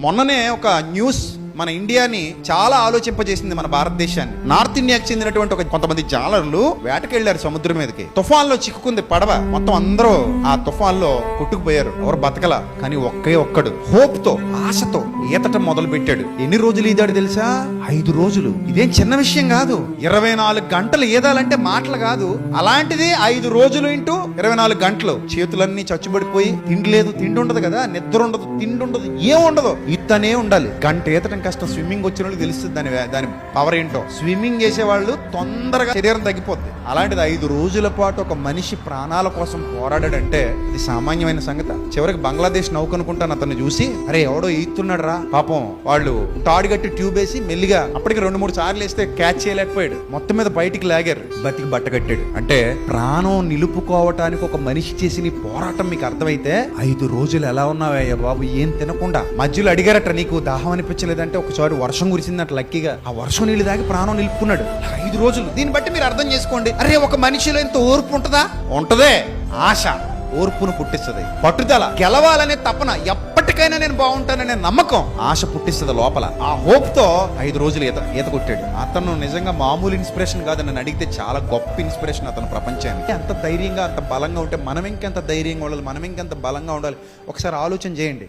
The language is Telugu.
మొన్ననే ఒక న్యూస్ మన ఇండియాని చాలా ఆలోచింపజేసింది. మన భారతదేశాన్ని నార్త్ ఇండియాకి చెందినటువంటి కొంతమంది జాలర్లు వేటకెళ్లారు సముద్రం మీదకి. తుఫాన్లో చిక్కుకుంది పడవ. మొత్తం అందరూ ఆ తుఫాన్లో కొట్టుకుపోయారు. ఎవరు బతకల. కానీ ఒక్కడు హోప్ తో, ఆశతో ఈతటం మొదలు పెట్టాడు. ఎన్ని రోజులు ఈదాడు తెలుసా? 5 రోజులు. ఇదేం చిన్న విషయం కాదు. 24 గంటలు ఈదాలంటే మాటలు కాదు. అలాంటిది 5 రోజులు ఇంటూ 24 గంటలు. చేతులన్నీ చచ్చుబడిపోయి తిండి లేదు, తిండి ఉండదు కదా, నిద్ర ఉండదు, తిండి ఉండదు, ఏముండదు, ఈతనే ఉండాలి. గంట ఈతటం కష్టం. స్విమ్మింగ్ వచ్చిన వాళ్ళకి తెలుస్తుంది దాని పవర్ ఏంటో. స్విమ్మింగ్ చేసే వాళ్ళు తొందరగా శరీరం తగ్గిపోద్ది. అలాంటిది 5 రోజుల పాటు ఒక మనిషి ప్రాణాల కోసం పోరాడాడంటే ఇది సామాన్యమైన సంగతి. చివరికి బంగ్లాదేశ్ నౌక అనుకుంటాను అతన్ని చూసి, అరే ఎవడో ఈతున్నాడు రా పాపం. వాళ్ళు తాడు కట్టి ట్యూబ్ వేసి మెల్లిగా అప్పటికి 2-3 సార్లు వేస్తే క్యాచ్ చేయలేకపోయాడు. మొత్తం మీద బయటికి లాగారు. బతికి బట్ట కట్టాడు. అంటే ప్రాణం నిలుపుకోవటానికి ఒక మనిషి చేసిన పోరాటం మీకు అర్థమైతే 5 రోజులు ఎలా ఉన్నావయ్యా బాబు ఏం తినకుండా. మధ్యలో అడిగారట, నీకు దాహం అనిపించలేదంటే ఒకసారి వర్షం కురిసిందట. లక్కీగా ఆ వర్షం నీళ్ళు దాగి ప్రాణం నిలుపుకున్నాడు. 5 రోజులు. దీన్ని బట్టి మీరు అర్థం చేసుకోండి. అరే ఒక మనిషిలో ఇంత ఓర్పు ఉంటదా? ఉంటదే. ఆశ ఓర్పును పుట్టిస్తుంది. పట్టుదల, గెలవాలనే తపన, ఎప్పటికైనా నేను బాగుంటాననే నమ్మకం ఆశ పుట్టిస్తుంది లోపల. ఆ హోప్ తో 5 రోజులు ఈత కొట్టాడు. అతను నిజంగా మామూలు ఇన్స్పిరేషన్ కాదు. నన్ను అడిగితే చాలా గొప్ప ఇన్స్పిరేషన్ అతను ప్రపంచానికి. అంత ధైర్యంగా, అంత బలంగా ఉంటే మనం ఇంకెంత ధైర్యంగా ఉండాలి, మనం ఇంకెంత బలంగా ఉండాలి. ఒకసారి ఆలోచన చేయండి.